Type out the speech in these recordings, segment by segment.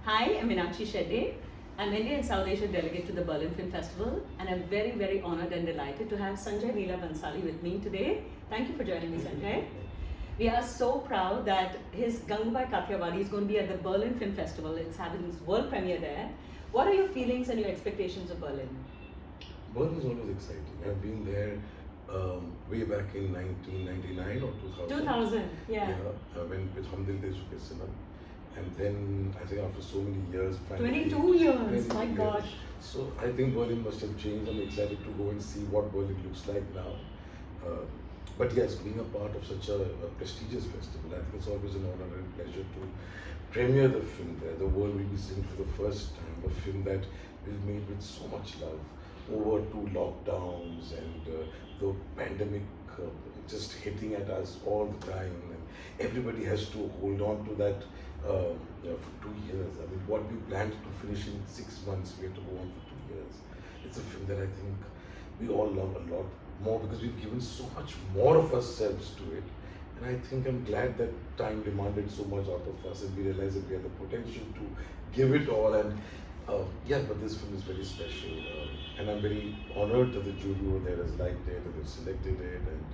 Hi, I'm Meenakshi Shedde. I'm India and South Asia delegate to the Berlin Film Festival, and I'm very, very honored and delighted to have Sanjay Leela Bhansali with me today. Thank you for joining me, Sanjay. We are so proud that his Gangubai Kathiawadi is going to be at the Berlin Film Festival. It's having its world premiere there. What are your feelings and your expectations of Berlin? Berlin is always exciting. I've been there way back in 1999 or 2000. 2000, yeah. I went with Hum Dil De Chuke Sinam. And then I think after so many years, finally, 22 years, 22 my years. gosh. So I think Berlin must have changed. I'm excited to go and see what Berlin looks like now. But yes, being a part of such a prestigious festival, I think it's always an honor and pleasure to premiere the film there. The world will be seeing for the first time a film that is made with so much love over two lockdowns and the pandemic just hitting at us all the time. And everybody has to hold on to that for 2 years. I mean, what we planned to finish in 6 months, we had to go on for 2 years. It's a film that I think we all love a lot more because we've given so much more of ourselves to it. And I think I'm glad that time demanded so much out of us and we realized that we had the potential to give it all. And but this film is very special. And I'm very honored that the jury over there has liked it and they've selected it. And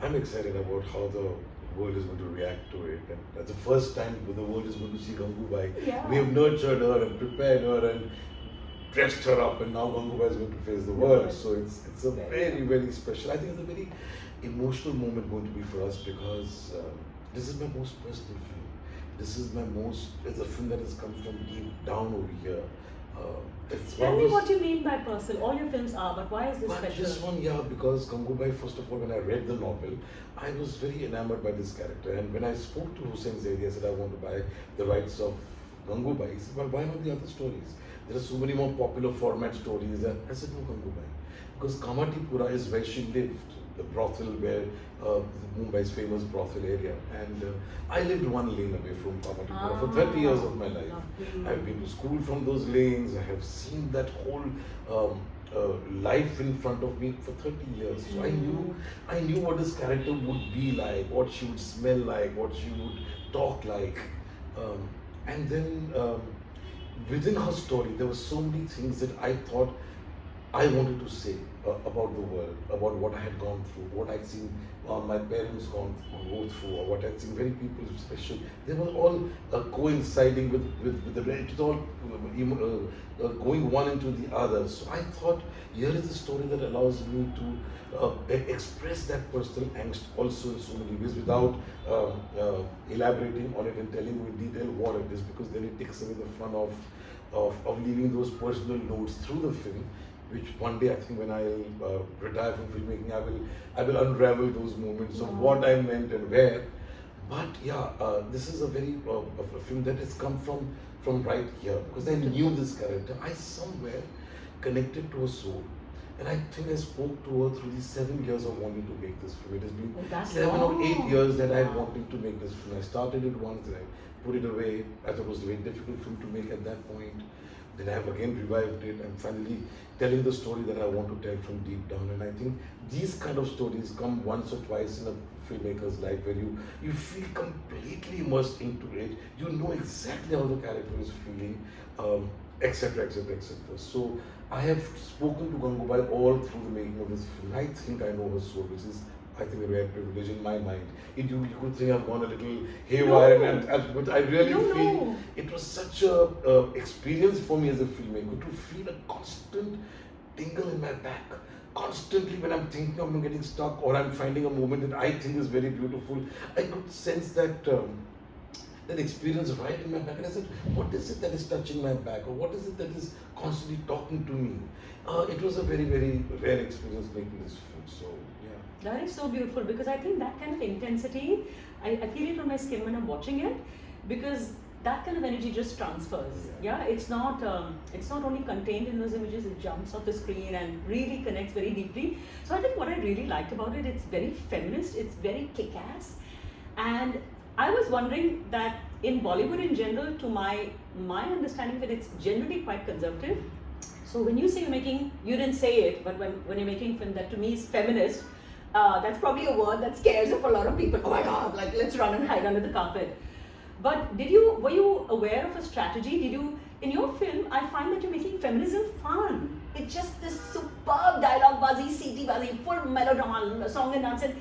I'm excited about how the world is going to react to it. And that's the first time the world is going to see Gangubai. Yeah. We have nurtured her and prepared her and dressed her up, and now Gangubai is going to face the world. So it's a very, very special. I think it's a very emotional moment going to be for us because this is my most personal film. It's a film that has come from deep down over here. Tell me what you mean by personal. All your films are, but why is this special? This one, because Gangubai, first of all, when I read the novel, I was very enamored by this character. And when I spoke to Hussain Zaidi, I said, I want to buy the rights of Gangubai. He said, well, why not the other stories? There are so many more popular format stories. And I said, no, Gangubai. Because Kamathipura is where she lived, the brothel where Mumbai's famous brothel area. And I lived one lane away from Kamathipura for 30 years of my life. I've been to school from those lanes. I have seen that whole life in front of me for 30 years. So I knew what this character would be like, what she would smell like, what she would talk like. And then within her story, there were so many things that I thought I wanted to say about the world, about what I had gone through, what I'd seen my parents go through, or what I'd seen very people special. They were all coinciding with the rest. It was all going one into the other. So I thought, here is a story that allows me to express that personal angst also in so many ways without elaborating on it and telling you in detail what it is, because then it takes away the fun of leaving those personal notes through the film, which one day I think when I'll retire from filmmaking, I will unravel those moments of what I meant and where. But this is a very a film that has come from right here, because I knew this character. I somewhere connected to her soul. And I think I spoke to her through these 7 years of wanting to make this film. It has been 7 or 8 years that I wanted to make this film. I started it once and I put it away. I thought it was a very difficult film to make at that point. Then I have again revived it. I'm finally telling the story that I want to tell from deep down. And I think these kind of stories come once or twice in a filmmaker's life where you feel completely immersed into it. You know exactly how the character is feeling, etc., etc., etc. So I have spoken to Gangubai all through the making of this film. I think I know her soul, which is, I think, a rare privilege in my mind. You could think I've gone a little haywire, but I really feel it was such a experience for me as a filmmaker to feel a constant tingle in my back. Constantly when I'm thinking I'm getting stuck or I'm finding a moment that I think is very beautiful, I could sense that experience right in my back. And I said, what is it that is touching my back? Or what is it that is constantly talking to me? It was a very, very rare experience making this film. So, yeah. That is so beautiful, because I think that kind of intensity, I feel it on my skin when I'm watching it, because that kind of energy just transfers. Yeah, it's not only contained in those images, it jumps off the screen and really connects very deeply. So I think what I really liked about it, it's very feminist, it's very kick-ass. And I was wondering that in Bollywood in general, to my understanding, that it's generally quite conservative. So when you say you didn't say it, but when you're making film that to me is feminist, that's probably a word that scares up a lot of people. Oh my God, like let's run and hide under the carpet. But were you aware of a strategy? In your film, I find that you're making feminism fun. It's just this superb dialogue, buzzy, seedy, buzzy, full melodrama, song and dance, and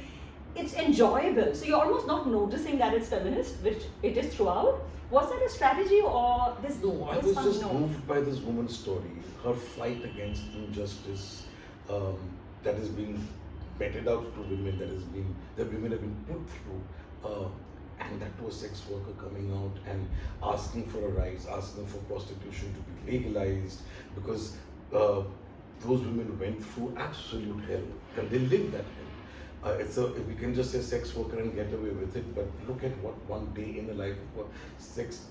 it's enjoyable. So you're almost not noticing that it's feminist, which it is throughout. Was that a strategy or this? No, I was just no. moved by this woman's story, her fight against injustice um, that is being meted out to women, that women have been put through, and that to a sex worker coming out and asking for a rise, asking for prostitution to be legalized, because those women went through absolute hell and they lived that hell. We can just say sex worker and get away with it, but look at what one day in the life of a sex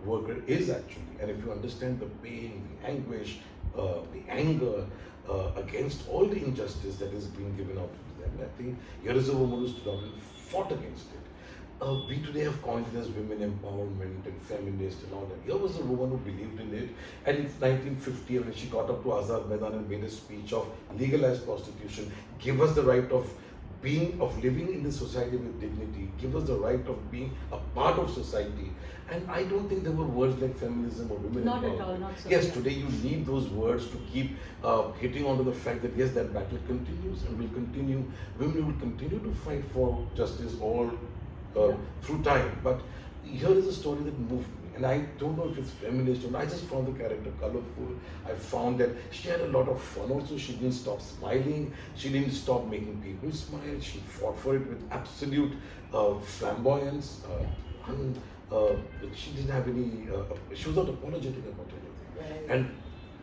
worker is actually. And if you understand the pain, the anguish, the anger against all the injustice that is being given out to them, I think here is a woman who stood up and fought against it. We today have coined it as women empowerment and feminist and all that. Here was a woman who believed in it, and in 1950, when she got up to Azad Maidan and made a speech of legalized prostitution, give us the right of living in this society with dignity, give us the right of being a part of society. And I don't think there were words like feminism or women not empowerment. At all, not so. Yes, yeah. Today you need those words to keep hitting onto the fact that yes, that battle continues and will continue. Women will continue to fight for justice all through time. But here is a story that moved me. And I don't know if it's feminist or not. I just found the character colorful. I found that she had a lot of fun also. She didn't stop smiling. She didn't stop making people smile. She fought for it with absolute flamboyance. And she didn't have any, she was not apologetic about anything. Right.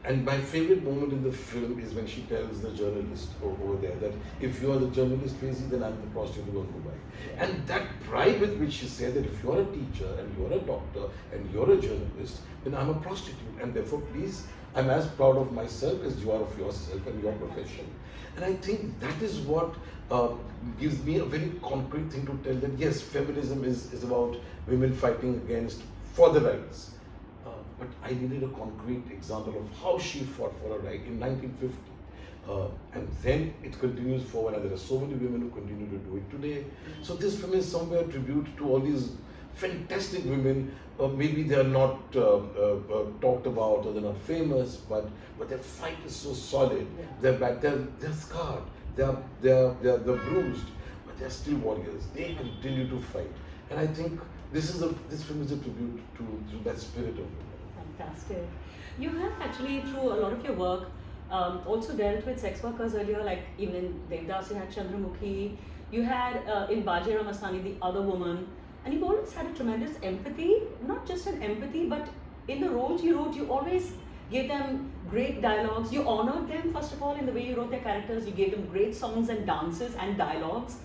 And my favorite moment in the film is when she tells the journalist over there that if you are the journalist, Tracy, then I'm the prostitute of Gangubai. And that pride with which she said that if you are a teacher and you are a doctor and you're a journalist, then I'm a prostitute. And therefore, please, I'm as proud of myself as you are of yourself and your profession. And I think that is what gives me a very concrete thing to tell that yes, feminism is about women fighting for the rights. But I needed a concrete example of how she fought for her right in 1950. And then it continues forward, and there are so many women who continue to do it today. So this film is somewhere a tribute to all these fantastic women. Maybe they are not talked about or they're not famous, but their fight is so solid. Yeah. They're scarred, they're bruised, but they're still warriors. They continue to fight, and I think this film is a tribute to that spirit of women. Fantastic. You have actually, through a lot of your work, also dealt with sex workers earlier, like even in Devdas you had Chandramukhi, you had in Bajirao Mastani, the other woman, and you've always had a tremendous empathy, not just an empathy, but in the roles you wrote, you always gave them great dialogues, you honored them first of all in the way you wrote their characters, you gave them great songs and dances and dialogues.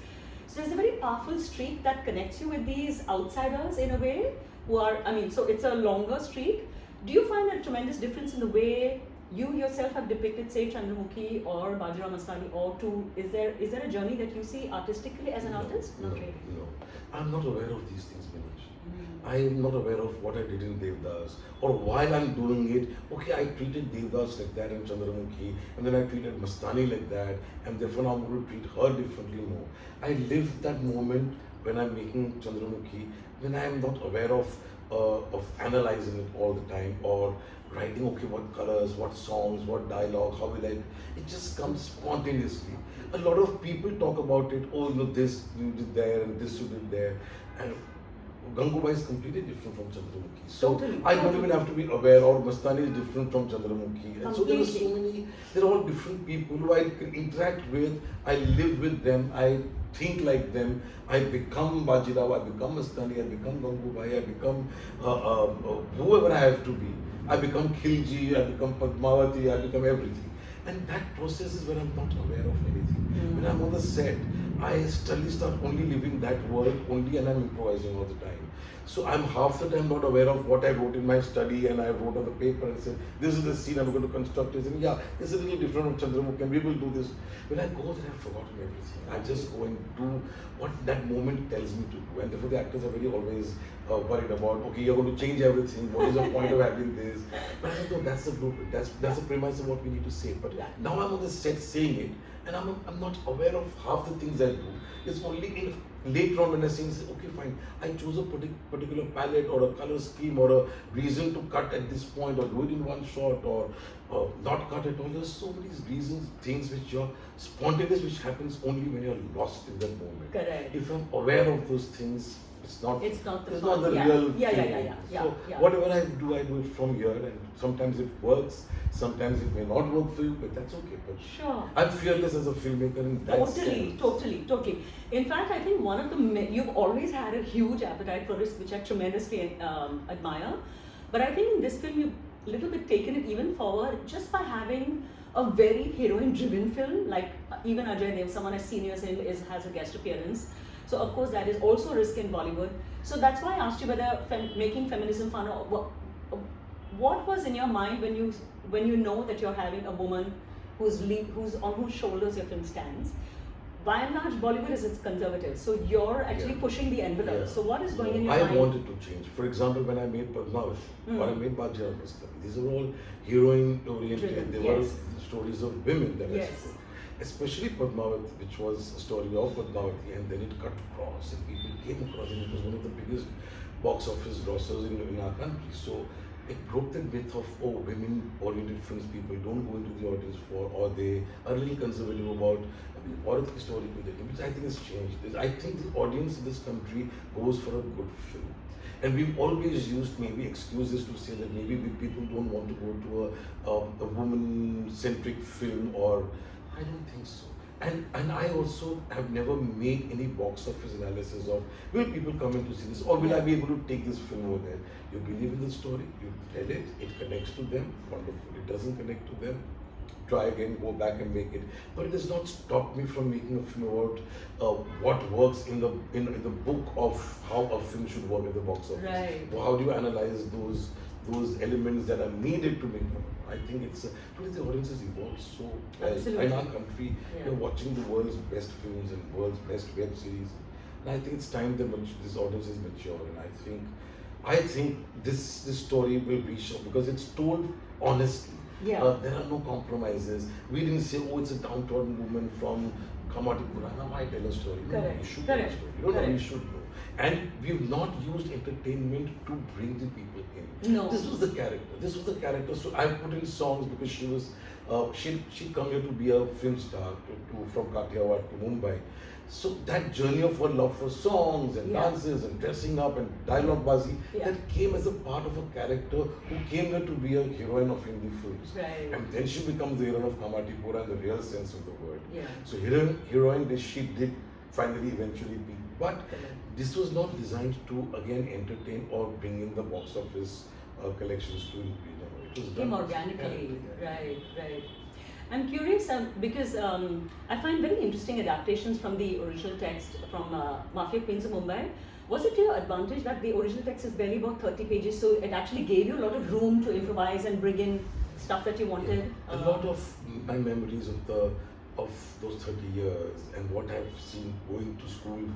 So there's a very powerful streak that connects you with these outsiders in a way, who are, so it's a longer streak. Do you find a tremendous difference in the way you yourself have depicted, say, Chandramukhi or Bajirao Mastani, or is there a journey that you see artistically as an artist? Not really. No. I'm not aware of these things, Meenakshi. I am not aware of what I did in Devdas, or while I'm doing it, okay, I treated Devdas like that and Chandramukhi, and then I treated Mastani like that, and therefore now I'm going to treat her differently. No. I live that moment when I'm making Chandramukhi, when I am not aware of analyzing it all the time, or writing, okay, what colors, what songs, what dialogue, how will I, it just comes spontaneously. A lot of people talk about it, oh, this you did there and this you did there, and Gangubai is completely different from Chandramukhi. So totally. I don't even have to be aware, or Mastani is different from Chandramukhi. And so there are so many, they're all different people who I interact with, I live with them, I think like them, I become Bajirao, I become Mastani, I become Gangubai, I become whoever I have to be. I become Khilji, I become Padmavati, I become everything. And that process is when I'm not aware of anything. When I'm on the set, I suddenly start only living that world only, and I'm improvising all the time. So I'm half the time not aware of what I wrote in my study, and I wrote on the paper and said, this is the scene I'm going to construct this, and yeah, this is a little different from Chandramukhi, and we will do this. When I go there, I've forgotten everything. I just go and do what that moment tells me to do, and therefore the actors are very always worried about, okay, you're going to change everything, what is the point of having this? But I thought that's the blueprint, that's the premise of what we need to say. But now I'm on the set saying it, and I'm not aware of half the things I do. It's only in later on when I see, okay, fine, I chose a particular palette or a color scheme or a reason to cut at this point or do it in one shot or not cut at all. There's so many reasons, things which are spontaneous, which happens only when you're lost in that moment. Correct. If I'm aware of those things, it's not the real feeling. Whatever I do it from here, and sometimes it works, sometimes it may not work for you, but that's okay. But sure, I'm fearless as a filmmaker in that sense. Totally. In fact, I think one of the you've always had a huge appetite for risk, which I tremendously admire. But I think in this film you've a little bit taken it even forward just by having a very heroine-driven film. Like even Ajay Dev, someone as senior as him, has a guest appearance. So of course that is also risk in Bollywood. So that's why I asked you whether making feminism fun or what was in your mind when you know that you're having a woman who's on whose shoulders your film stands. By and large, Bollywood is conservative, so you're actually pushing the envelope. Yeah. So what is going in your mind? I wanted to change. For example, when I made Padmavati, or I made Bajra Mastani, these are all heroine-oriented. They were stories of women that I spoke. Especially Padmavati, which was a story of Padmavati, and then it cut across, and people came across, and it was one of the biggest box office grossers in our country. So it broke the myth of, women-oriented films people don't go into the audience for, or they are a little conservative about Aurat ki story, which I think has changed. I think the audience in this country goes for a good film. And we've always used maybe excuses to say that maybe people don't want to go to a woman-centric film, or I don't think so. And I also have never made any box office analysis of, will people come in to see this, or will I be able to take this film over there? You believe in the story, you tell it, it connects to them, wonderful. It doesn't connect to them, try again, go back and make it. But it has not stopped me from making a film about what works in the book of how a film should work at the box office. Right. How do you analyze those elements that are needed to make them? I think today the audience has evolved so well. In our country, we're watching the world's best films and world's best web series. And I think it's time that this audience is mature. And I think this story will reach out because it's told honestly. There are no compromises. We didn't say, it's a downtrodden woman from Kamathipura. Now I tell a story. No, you should tell a story. You don't know, you should know. And we've not used entertainment to bring the people in. No. This was the character. So I put in songs because she was, she'd come here to be a film star from Kathiawadi to Mumbai. So that journey of her love for songs and dances and dressing up and dialogue bazi, that came as a part of a character who came here to be a heroine of Hindi films. Right. And then she becomes the heroine of Kamathipura in the real sense of the word. So heroine, she did finally eventually be. But this was not designed to again entertain or bring in the box office collections to increase. It was done organically. Right. I'm curious because I find very interesting adaptations from the original text from Mafia Queens of Mumbai. Was it to your advantage that the original text is barely about 30 pages, so it actually gave you a lot of room to improvise and bring in stuff that you wanted? A lot of my memories of those 30 years and what I've seen going to school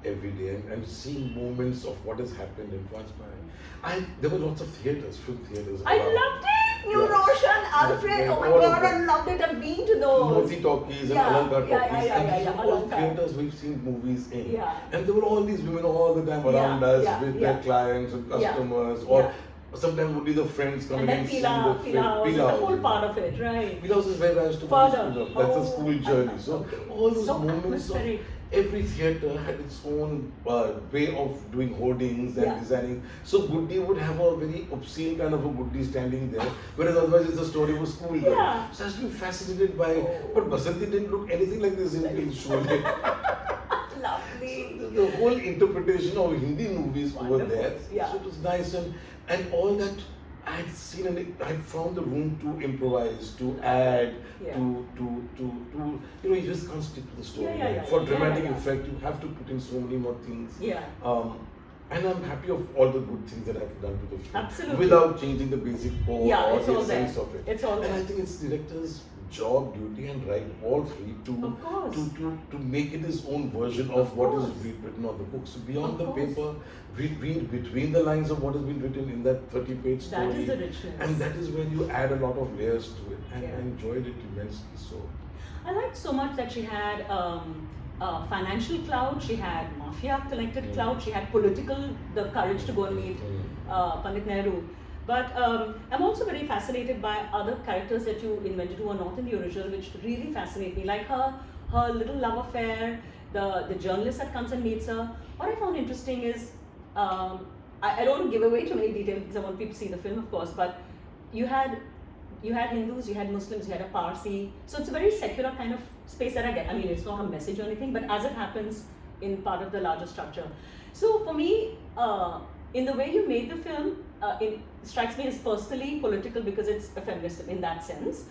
every day and seeing moments of what has happened in transpiring. There were lots of theatres, film theatres. I loved it! New Roshan, Alfred, oh my god, I loved it. I've been to those. Mohe Talkies and Alankar Talkies. And these are all theatres we've seen movies in. And there were all these women all the time around us with their clients and customers. Or sometimes would be the friends coming and seeing the film. Pila the whole part of it, right? Pila is where I used to go to school. That's a school journey. So all those moments of every theatre had its own way of doing hoardings and designing. So Goody would have a very obscene kind of a Goody standing there, whereas otherwise it's a story of a school girl. So I was being fascinated by but Basanti didn't look anything like this in Sholay. Lovely. So the whole interpretation of Hindi movies over there. So it was nice and all that I had seen and I found the room to improvise, to add, to you just can't stick to the story. For dramatic effect, you have to put in so many more things. And I'm happy of all the good things that I've done to the film. Absolutely. Without changing the basic core or the sense of it. It's all there. And I think it's director's job, duty and right, all three, to make it his own version of what is written on the book. So beyond the paper, read between the lines of what has been written in that 30-page story. That is the richness. And that is when you add a lot of layers to it. And I enjoyed it immensely. So I liked so much that she had financial clout, she had mafia connected clout, she had the courage to go and meet Pandit Nehru. But I'm also very fascinated by other characters that you invented who are not in the original, which really fascinate me, like her little love affair, the journalist that comes and meets her. What I found interesting is, I don't want to give away too many details because I want people to see the film, of course, but you had Hindus, you had Muslims, you had a Parsi. So it's a very secular kind of space that I get. I mean, it's not a message or anything, but as it happens in part of the larger structure. So for me, in the way you made the film, it strikes me as personally political because it's a feminist in that sense.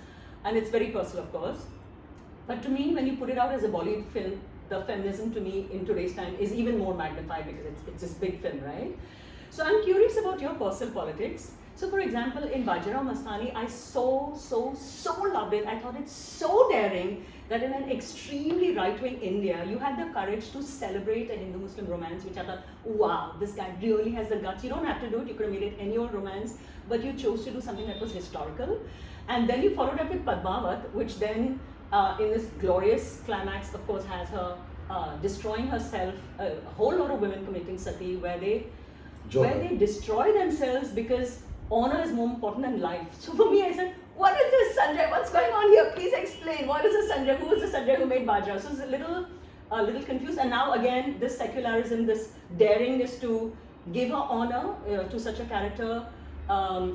And it's very personal, of course. But to me, when you put it out as a Bollywood film, the feminism to me in today's time is even more magnified because it's this big film, right? So I'm curious about your personal politics. So for example, in Bajirao Mastani, I so loved it. I thought it's so daring that in an extremely right-wing India, you had the courage to celebrate a Hindu-Muslim romance, which I thought, wow, this guy really has the guts. You don't have to do it, you could have made it any old romance, but you chose to do something that was historical. And then you followed up with Padmavat, which then, in this glorious climax, of course, has her destroying herself, a whole lot of women committing sati, where they destroy themselves because honor is more important than life. So for me, I said, what is this, Sanjay? What's going on here? Please explain. What is this Sanjay? Who is the Sanjay who made Bajra? So it's a little confused. And now again, this secularism, this daringness to give her honor to such a character,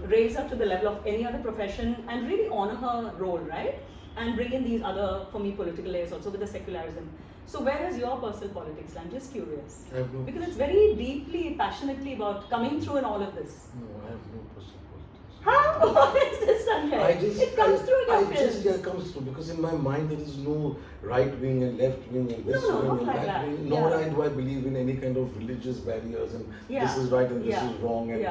raise her to the level of any other profession, and really honor her role, right? And bring in these other, for me, political layers also with the secularism. So where is your personal politics? I'm just curious. Because it's very deeply, passionately about coming through in all of this. No, I have no personal politics. How? What is this, Sanjay? It comes through in your films. It comes through because in my mind there is no right wing and left wing and this wing and like that wing. Nor do I believe in any kind of religious barriers and this is right and this is wrong. And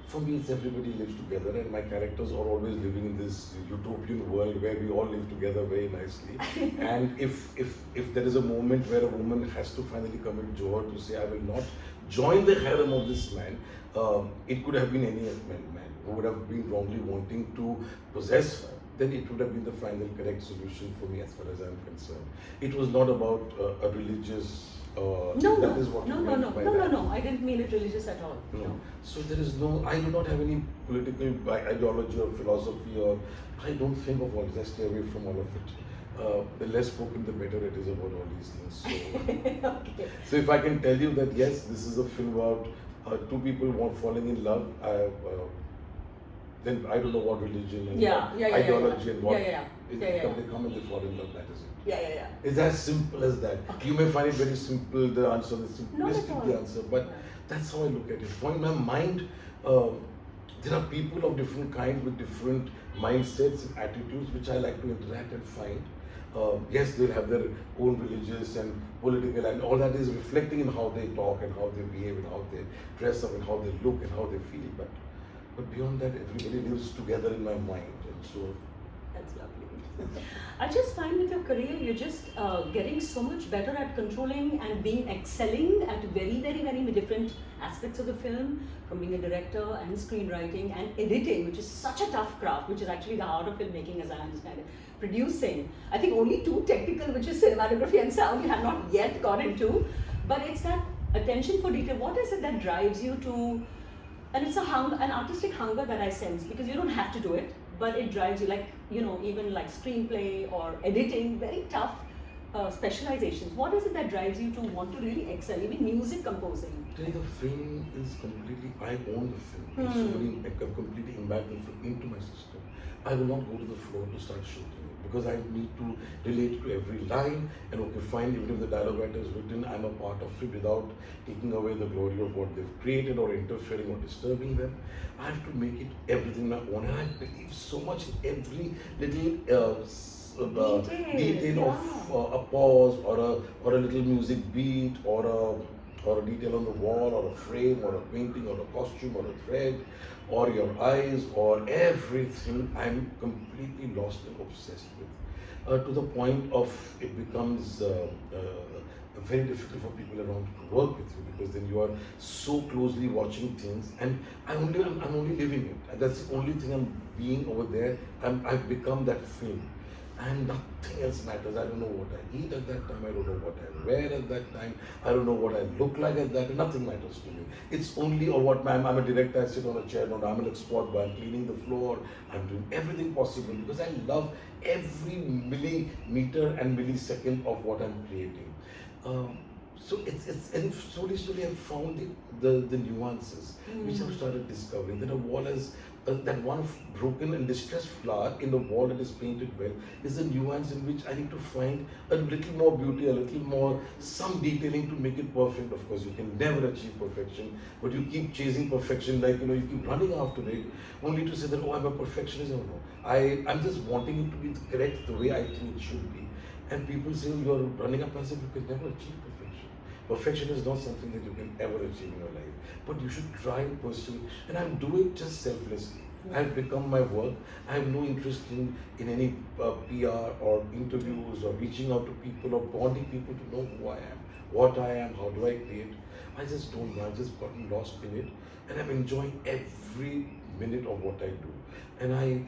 for me, it's everybody lives together, and my characters are always living in this utopian world where we all live together very nicely. And if there is a moment where a woman has to finally commit jihad to say, I will not join the harem of this man, it could have been any man who would have been wrongly wanting to possess her, then it would have been the final correct solution for me as far as I'm concerned. It was not about a religious No, I didn't mean it religious at all. No. So there is I do not have any political ideology or philosophy, or I don't think of all this. I stay away from all of it. The less spoken, the better it is about all these things. So, okay. So if I can tell you that yes, this is a film about two people falling in love, then I don't know what religion and ideology and what they come and they fall in love. That is it. It's as simple as that. Okay. You may find it very simple, the answer, the simplistic the answer, but that's how I look at it. For in my mind, there are people of different kinds with different mindsets and attitudes which I like to interact and find. Yes, they'll have their own religious and political, and all that is reflecting in how they talk and how they behave and how they dress up and how they look and how they feel. But beyond that, everybody lives together in my mind, and so. That's lovely. I just find with your career, you're just getting so much better at controlling and excelling at very different aspects of the film, from being a director and screenwriting and editing, which is such a tough craft, which is actually the heart of filmmaking as I understand it. Producing, I think only two technical, which is cinematography and sound, you have not yet got into, but it's that attention for detail. What is it that drives you to, and it's an artistic hunger that I sense, because you don't have to do it, but it drives you, like, even like screenplay or editing, very tough specializations. What is it that drives you to want to really excel, even music composing? The film is completely, I own the film. I can completely embed the film into my system. I will not go to the floor to start shooting it because I need to relate to every line, and okay, fine, even if the dialogue writer is written, I'm a part of it without taking away the glory of what they've created or interfering or disturbing them. I have to make it everything my own, and I believe so much in every little detail of a pause or a little music beat or a detail on the wall or a frame or a painting or a costume or a thread or your eyes or everything. I'm completely lost and obsessed with, to the point of it becomes very difficult for people around to work with you, because then you are so closely watching things, and I'm only living it, and that's the only thing I'm being over there. I've become that film. and nothing else matters. I don't know what I eat at that time, I don't know what I wear at that time, I don't know what I look like at that time, nothing matters to me. It's only or what I'm a director, I sit on a chair, no, I'm an spot boy, I'm cleaning the floor, I'm doing everything possible because I love every millimeter and millisecond of what I'm creating. So it's and slowly I've found the nuances which I've started discovering. That a wall has that one broken and distressed flower in the wall that is painted well is a nuance in which I need to find a little more beauty, a little more some detailing to make it perfect. Of course, you can never achieve perfection, but you keep chasing perfection, like you keep running after it, only to say that I'm a perfectionist. No, I'm just wanting it to be correct the way I think it should be. And people say you're running up and say you can never achieve perfection. Perfection is not something that you can ever achieve in your life, but you should try and pursue it. And I'm doing it just selflessly. I've become my work. I have no interest in any PR or interviews or reaching out to people or wanting people to know who I am, what I am, how do I create. I just don't know. I've just gotten lost in it, and I'm enjoying every minute of what I do. And I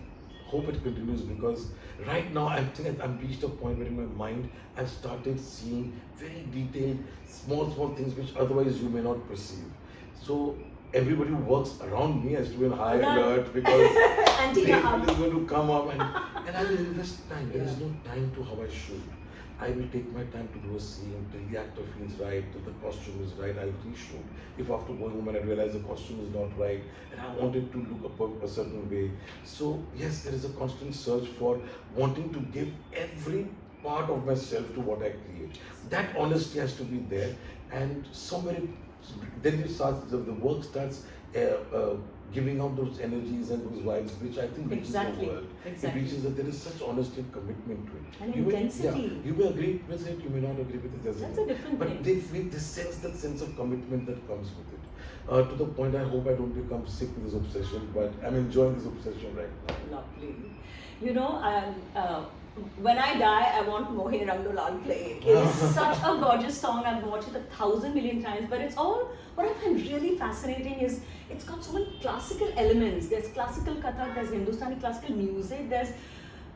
hope it continues because right now I'm reached a point where in my mind I've started seeing very detailed, small things which otherwise you may not perceive. So everybody who works around me has to be on high alert because people is going to come up and I will invest time. There is no time to how I should. I will take my time to do a scene till the actor feels right, till the costume is right, I'll reshoot. If after going home and I realize the costume is not right and I want it to look a certain way. So yes, there is a constant search for wanting to give every part of myself to what I create. That honesty has to be there, and somewhere then the work starts giving out those energies and those vibes, which I think reaches the world. It reaches that there is such honesty and commitment to it. And intensity. You may agree with it, you may not agree with it. That's a different but thing. But that sense of commitment that comes with it. To the point, I hope I don't become sick with this obsession, but I'm enjoying this obsession right now. Lovely. When I die, I want Mohe Rang Laal played. It is such a gorgeous song. I've watched it 1,000 million times. But it's all, what I find really fascinating is it's got so many classical elements. There's classical Kathak, there's Hindustani classical music, there's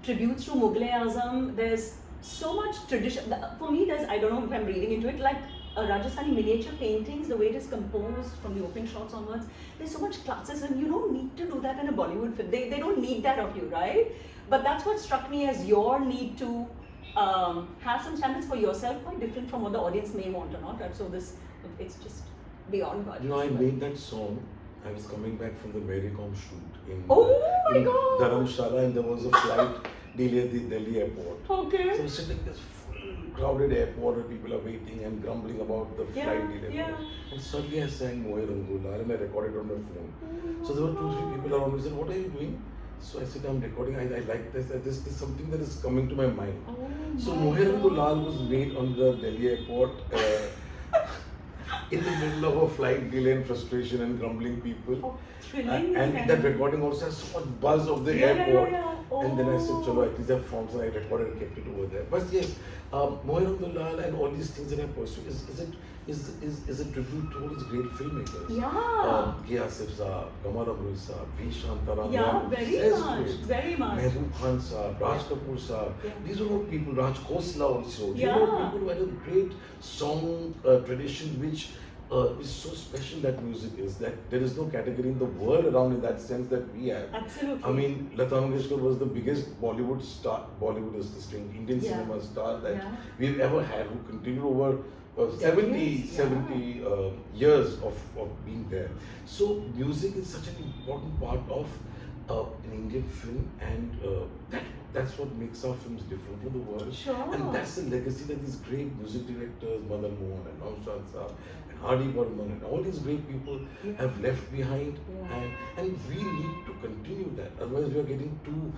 tributes to Mughal-e-Azam, there's so much tradition. For me, I don't know if I'm reading into it, like Rajasthani miniature paintings, the way it is composed from the opening shots onwards, there's so much classicism. You don't need to do that in a Bollywood film. They don't need that of you, right? But that's what struck me as your need to have some standards for yourself, quite different from what the audience may want or not. Right? So it's just beyond budget. I made that song. I was coming back from the Mary Com shoot in Dharamshala, and there was a flight delay at the Delhi airport. Okay. So I was sitting in this full crowded airport where people are waiting and grumbling about the flight delay. Yeah. And suddenly I sang Mohe Rang Laal and I recorded it on my phone. So there were 2-3 people around me who said, "What are you doing?" So I said, I'm recording, I like this, this is something that is coming to my mind. So Mohe Rang Laal was made on the Delhi airport in the middle of a flight delay and frustration and grumbling people. And that recording also has so much buzz of the airport. And then I said, chalo, at least I found some, I recorded and kept it over there. But yes, Mohe Rang Laal and all these things that I pursue is a tribute to all these great filmmakers. Yeah. Asif Saab, Kamathipura Saab, V. Shantaram. Yeah, very much. Mehboob Khan Saab, Raj Kapoor Saab. Yeah. These are all people, Raj Khosla also. Yeah. People who had a great song tradition which is so special, that music is, that there is no category in the world around in that sense that we have. Absolutely. I mean, Lata Mangeshkar was the biggest Bollywood star, Bollywood is the string, Indian cinema star that we've ever had, who continued over 70 years of being there. So music is such an important part of an Indian film, and that's what makes our films different from the world. Sure. And that's the legacy that these great music directors, Madan Mohan and Naushaad Saab and Hardy Burman and all these great people have left behind, and we need to continue that. Otherwise we are getting too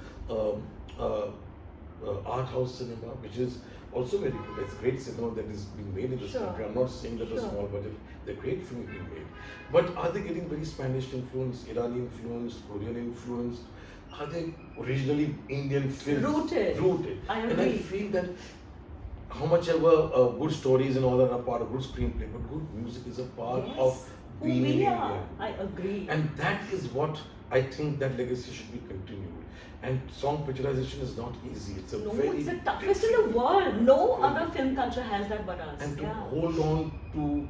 art house cinema, which is also very good. It's great cinema that is being made in this country. I'm not saying that a small budget, they're great films being made. But are they getting very Spanish influenced, Iranian influenced, Korean influenced? Are they originally Indian films? Rooted. I agree. And I feel that how much ever good stories and all that are part of good screenplay, but good music is a part of being Indian. I agree. And that is what I think that legacy should be continued. And song picturization is not easy. It's a it's the toughest in the world. No other film culture has that but us. And to hold on to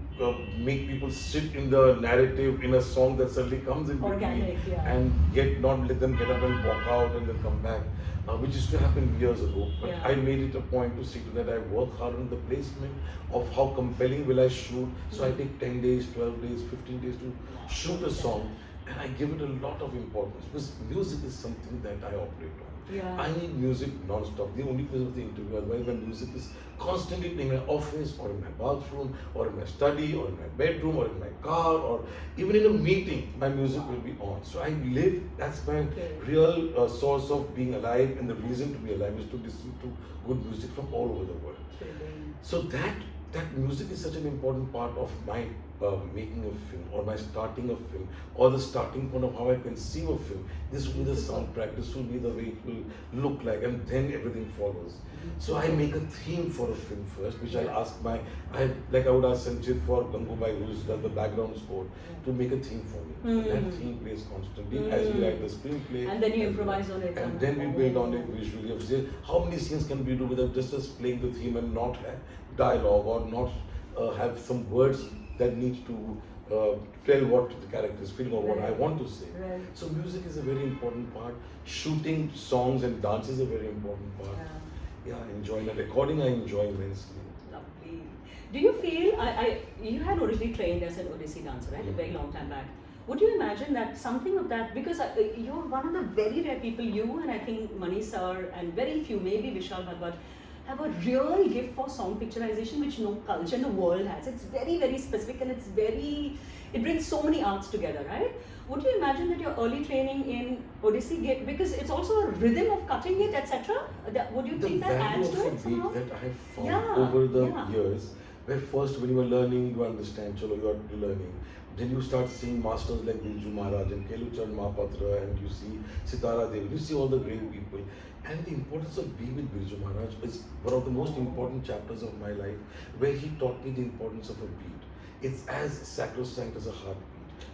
make people sit in the narrative in a song that suddenly comes in organic, between, and yet not let them get up and walk out and then come back, which used to happen years ago. But I made it a point to see to that I work hard on the placement of how compelling will I shoot. So I take 10 days, 12 days, 15 days to shoot a song. And I give it a lot of importance because music is something that I operate on. I need music non-stop. The only place of the interview, otherwise my music is constantly in my office or in my bathroom or in my study or in my bedroom or in my car or even in a meeting, my music will be on. So I live, that's my real source of being alive, and the reason to be alive is to listen to good music from all over the world. So that music is such an important part of my making a film, or my starting a film, or the starting point of how I conceive a film. This will be the soundtrack, this will be the way it will look like, and then everything follows. So I make a theme for a film first, which I'll ask I would ask Sanjay for Gangubai, who's done the background score, to make a theme for me. That theme plays constantly as we write the screenplay. And then you improvise on it. And then we build on it visually. How many scenes can we do without just us playing the theme and not have dialogue or not have some words that need to tell what the character is feeling or what I want to say. So music is a very important part. Shooting songs and dance is a very important part. Enjoying the recording I enjoy immensely. Lovely. Do you feel, you had originally trained as an Odissi dancer, right? A very long time back. Would you imagine that something of that, because you're one of the very rare people, you and I think Mani sir and very few, maybe Vishal Bhagwat, have a real gift for song picturization which no culture in the world has. It's very, very specific, and it brings so many arts together, right? Would you imagine that your early training in Odissi, because it's also a rhythm of cutting it, etc. Would you think that adds to it somehow? The value of a beat that I have found over the years, where first when you were learning, you understand, chalo, you are learning. Then you start seeing masters like Birju Maharaj and Keluchan Mahapatra, and you see Sitara Devi, you see all the great people. And the importance of being with Birju Maharaj is one of the most important chapters of my life, where he taught me the importance of a beat. It's as sacrosanct as a heartbeat.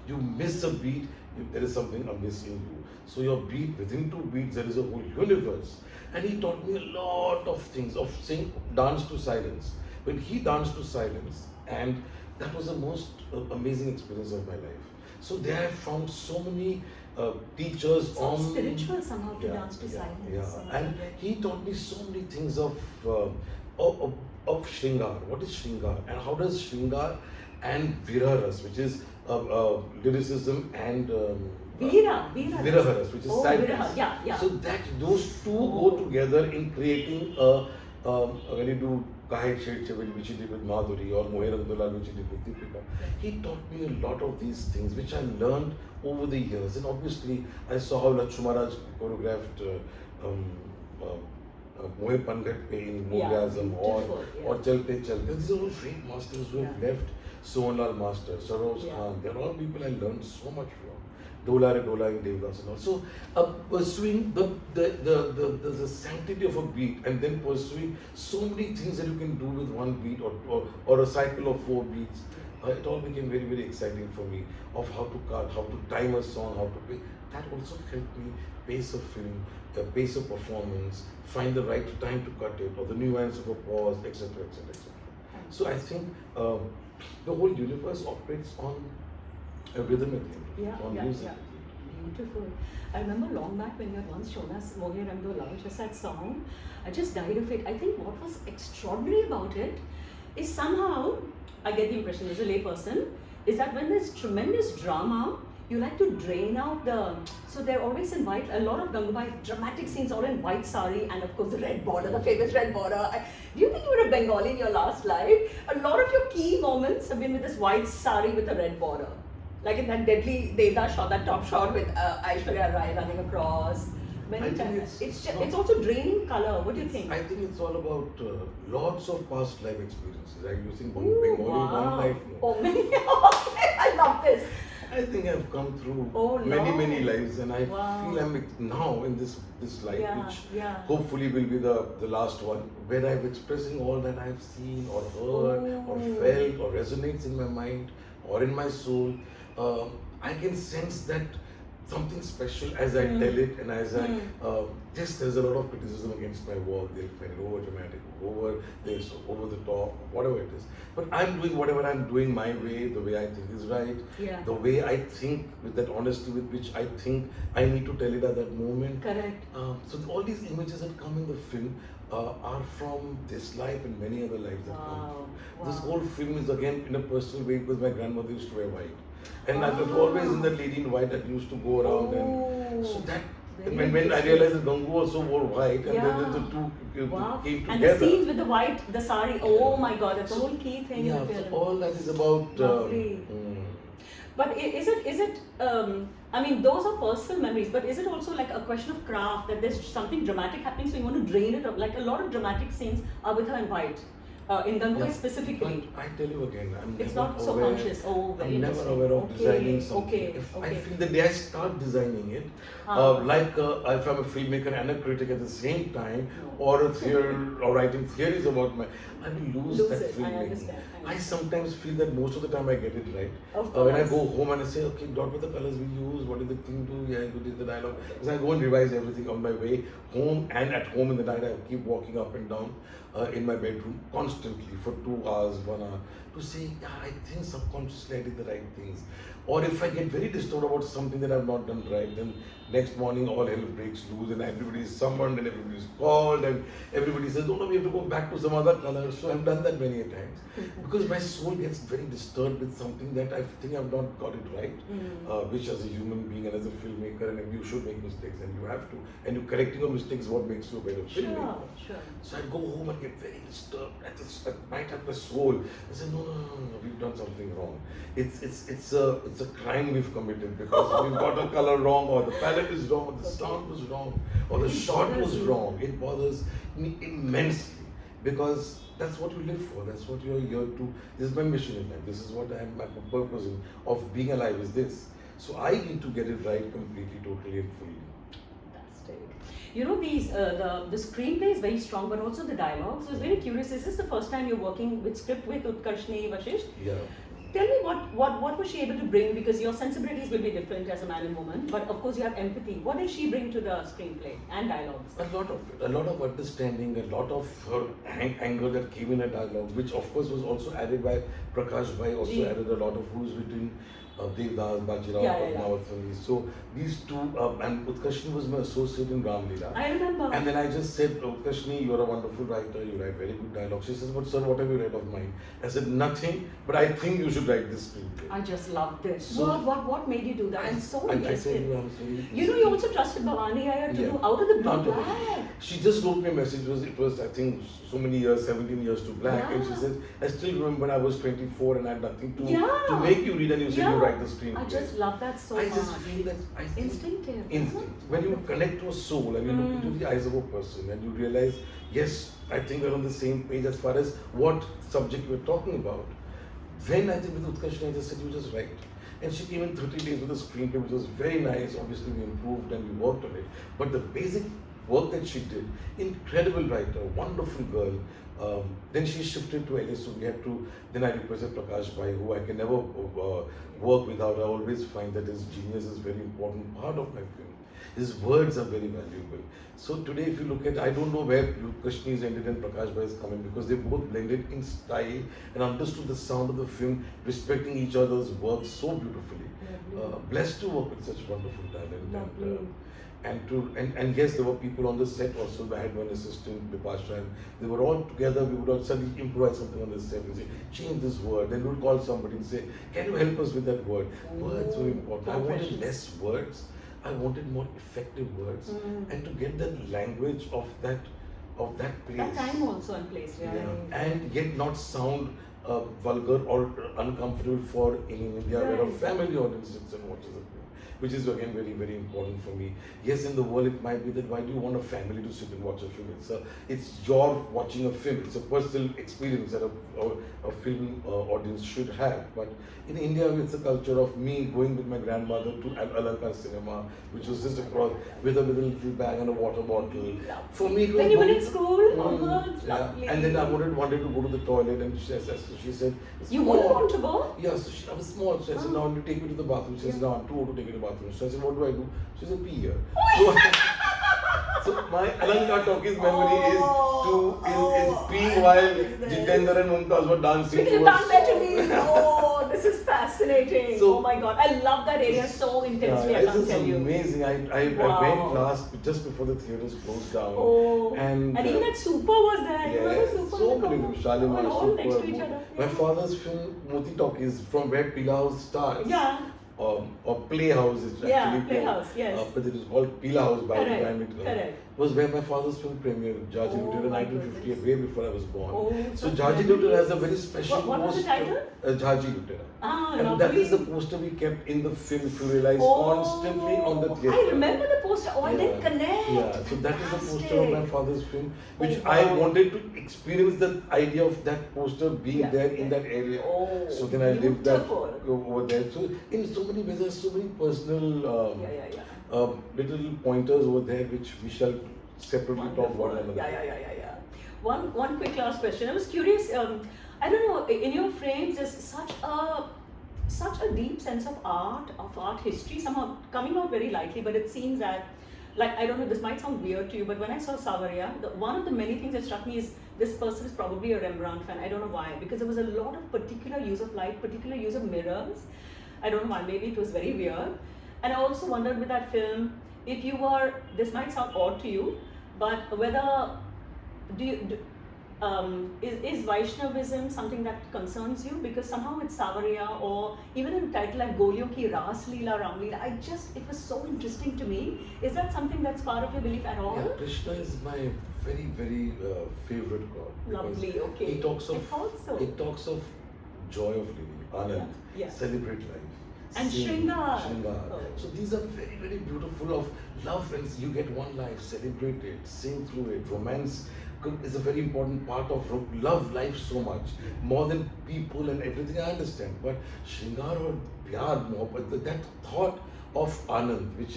You miss a beat, there is something amiss in you. So your beat, within 2 beats, there is a whole universe. And he taught me a lot of things, of saying dance to silence. When he danced to silence, and that was the most amazing experience of my life. So there I found so many teachers so spiritual somehow to dance to silence. And he taught me so many things of Shringar. What is Shringar? And how does Shringar and Viraharas, which is lyricism, and Viraharas, which is sadness. So that those two go together in creating when you do Kahe Shed Che, which he did with Madhuri, or Mohe Rang, which he did with Deepika. He taught me a lot of these things, which I learned over the years. And obviously, I saw how Lachu Maharaj choreographed Mohe Panghat Pe in Mohyazam, or Chalte Chalte. These are all great masters who have left. Sohanlal Master, Saroj Khan, they're all people I learned so much from. Dola in Devdas and all. So pursuing the sanctity of a beat, and then pursuing so many things that you can do with one beat, or a cycle of 4 beats. It all became very, very exciting for me, of how to cut, how to time a song, how to play. That also helped me pace a film, pace a performance, find the right time to cut it, or the nuance of a pause, etc., etc., etc. So I think the whole universe operates on a rhythm on music. Beautiful. I remember long back when you had once shown us Mohe Rang, Laal, just that song. I just died of it. I think what was extraordinary about it is somehow, I get the impression as a layperson, is that when there's tremendous drama, you like to drain out so they're always in white. A lot of Gangubai dramatic scenes all in white sari, and of course the red border, the famous red border. Do you think you were a Bengali in your last life? A lot of your key moments have been with this white sari with a red border. Like in that deadly Deva shot, that top shot with Aishwarya Rai running across. Many times. It's also draining color. What do you think? I think it's all about lots of past life experiences. I'm using Bengali one life. Oh, many. I love this. I think I've come through many lives, and I feel I'm now in this life, which hopefully will be the last one, where I'm expressing all that I've seen or heard or felt or resonates in my mind or in my soul. I can sense that something special as I tell it, and as I just there's a lot of criticism against my work. They'll find it over dramatic, over this, over the top, whatever it is. But I'm doing whatever I'm doing my way, the way I think is right, the way I think, with that honesty with which I think I need to tell it at that moment. Correct. So all these images that come in the film are from this life and many other lives that come through. This whole film is again in a personal way because my grandmother used to wear white. And I was always in that lady in white that used to go around, and so that when I realized that Gangu also wore white, and then the two came together. And the scenes with the white, the sari, oh my god, that's a whole key thing. Yeah, so all that is about. But is it? I mean, those are personal memories. But is it also like a question of craft, that there's something dramatic happening, so you want to drain it up? Like a lot of dramatic scenes are with her in white. In Gangubai specifically. But I tell you again, it's not so conscious. Oh, very I'm never aware of designing something. I feel the day I start designing it, like if I'm a filmmaker and a critic at the same time, or writing theories about I will lose that filmmaking. I sometimes feel that most of the time I get it right. When I go home and I say, okay, what were the colors we use? What did the thing do? Yeah, we did the dialogue. Because I go and revise everything on my way home, and at home in the night I keep walking up and down in my bedroom constantly for 2 hours, 1 hour, to say, yeah, I think subconsciously I did the right things. Or if I get very disturbed about something that I've not done right, then next morning all hell breaks loose and everybody is summoned and everybody is called and everybody says, no, we have to go back to some other color. So I've done that many a times because my soul gets very disturbed with something that I think I've not got it right, which as a human being and as a filmmaker, and you should make mistakes and you have to, and you correcting your mistakes is what makes you a better filmmaker. So I go home and get very disturbed. I might have my soul. I say, no, we've done something wrong. It's a crime we've committed because we've got a color wrong, or the palette is wrong, or the sound was wrong, or the shot was wrong. It bothers me immensely because that's what you live for. That's what you're here to. This is my mission in life. This is what my purpose of being alive is this. So I need to get it right completely, totally and fully. You know, the screenplay is very strong, but also the dialogue. So I was very curious. Is this the first time you're working with script with Utkarshni Vashisht? Yeah. Tell me what was she able to bring, because your sensibilities will be different as a man and woman, but of course you have empathy. What did she bring to the screenplay and dialogues? A lot of it, a lot of understanding, a lot of her anger that came in her dialogue, which of course was also added by Prakash Bhai, also added a lot of who's written Devdas, Bajirao, Kamathipura. So these two, and Utkarshni was my associate in Leela. I remember. And then I just said, Utkarshni, you're a wonderful writer, you write very good dialogue. She says, but sir, what have you read of mine? I said, nothing, but I think you should write this screenplay. I just love this. So what made you do that? I'm so interested. You know, you also trusted Bhavani Iyer to do Out of the Blue Black. She just wrote me a message. It was I think so many years, 17 years to black, and she said, I still remember when I was 24 and I had nothing to make you read, and you said you write the screenplay. I just love that so much. I just feel that instinctive. When you connect to a soul and you look into the eyes of a person and you realize, yes, I think we're on the same page as far as what subject we're talking about. Then I think with Utkarshni, I just said, you just write. And she came in 30 days with a screenplay, which was very nice. Obviously, we improved and we worked on it. But the basic work that she did, incredible writer, wonderful girl. Then she shifted to LA, so we had to. Then I requested Prakash Bhai, who I can never work without. I always find that his genius is a very important part of my film. His words are very valuable. So today, if you look at, I don't know where Krishna's ended and Prakash Bhai is coming, because they both blended in style and understood the sound of the film, respecting each other's work so beautifully. Blessed to work with such wonderful talent. And yes, there were people on the set also. I had one assistant, Bipasha, and they were all together. We would all suddenly improvise something on the set and say, change this word. Then we would call somebody and say, can you help us with that word? Words were important. I wanted less words. I wanted more effective words, and to get that language of that place. That time also and place, and yet not sound vulgar or uncomfortable for in India, where a family audience sits and watches a film, which is again very, very important for me. Yes, in the world it might be that why do you want a family to sit and watch a film? It's your watching a film. It's a personal experience that a film audience should have. But in India, it's a culture of me going with my grandmother to Alankar cinema, which was just across with a little bag and a water bottle. For me, when you were in school, lovely. And then I wanted to go to the toilet, and she said, you wouldn't want to go? Yeah, so I was small. So I said, now you take me to the bathroom. She said, no, I'm too old to take go to the bathroom. So I said, what do? She said, pee here. So my Alankar Talkies memory is peeing while Jitendra and Mumtaz were dancing. Because you've done that to me. Oh, this is fascinating. So, oh my God, I love that area so intensely. I can't tell you. This is amazing. I went last just before the theaters closed down. Oh, and even that Super was there. Yeah, you know Super. So many Shalimar, all Super. next to each other. My father's film Moti Talkies, from where Pila House starts. Yeah. Or Playhouse is actually Playhouse, yes. But it was called Pila House by the time it was where my father's film premiered, Jaji Lutera, 1958, way before I was born. So Jaji Lutera has a very special What was the title? Jaji Lutera. And lovely. that is the poster we kept in the film, if you realize, constantly on the theatre. I remember the poster. Oh, I didn't connect. Yeah, so that is the poster of my father's film, which I wanted to experience the idea of that poster being there in that area. So then I lived that over there. So in so many ways, there's so many personal little pointers over there which we shall separately talk about another. Yeah. One quick last question. I was curious. I don't know. In your frames, there's such a deep sense of art history, somehow coming out very lightly, but it seems that, like, I don't know, this might sound weird to you, but when I saw Savaria, one of the many things that struck me is this person is probably a Rembrandt fan. I don't know why, because there was a lot of particular use of light, particular use of mirrors. I don't know why, maybe it was very weird. And I also wondered with that film, if you were, this might sound odd to you, but whether, is Vaishnavism something that concerns you? Because somehow it's Savaria, or even in a title like Goliyon Ki Ras Leela, Ram Leela, it was so interesting to me. Is that something that's part of your belief at all? Yeah, Krishna is my very, very favorite God. Lovely, okay. He talks of joy of living, anand, celebrate life. And Shringar. So these are very, very beautiful of love, and you get one life, celebrate it, sing through it. Romance is a very important part of love life so much, more than people and everything I understand. But Shringar or Pyar, Mohabbat, that thought of Anand, which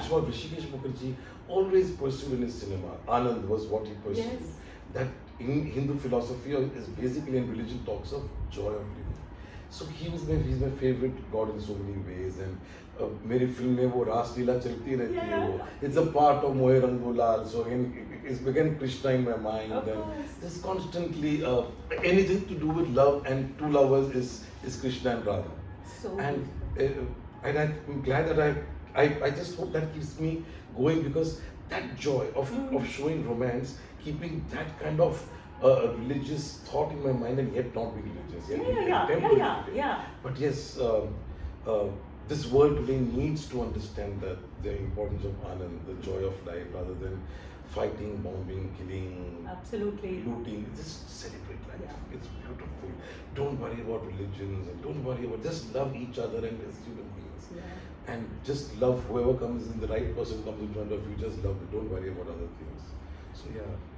what Rishikesh Mukherjee always pursued in his cinema. Anand was what he pursued. Yes. That in Hindu philosophy is basically, in religion, talks of joy of living. So he's my favorite God in so many ways, and मेरी film में वो रास लीला चलती रहती है वो. It's a part of Mohe Rang, Laal. So again, it's again Krishna in my mind, and there's constantly anything to do with love and two lovers is Krishna and Radha. And I'm glad that I just hope that keeps me going, because that joy of showing romance, keeping that kind of religious thought in my mind, and yet not being religious. But yes, this world today needs to understand that the importance of anand, the joy of life, rather than fighting, bombing, killing, looting. Just celebrate life. It's beautiful. Don't worry about religions, and don't worry about, just love each other and as human beings. And just love whoever comes in, the right person comes in front of you, just love it. Don't worry about other things. So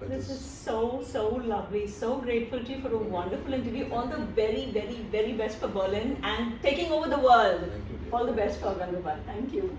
this is so lovely. So grateful to you for a wonderful interview. All the very, very, very best for Berlin and taking over the world. Thank you, dear. All the best for Gangubai. Thank you.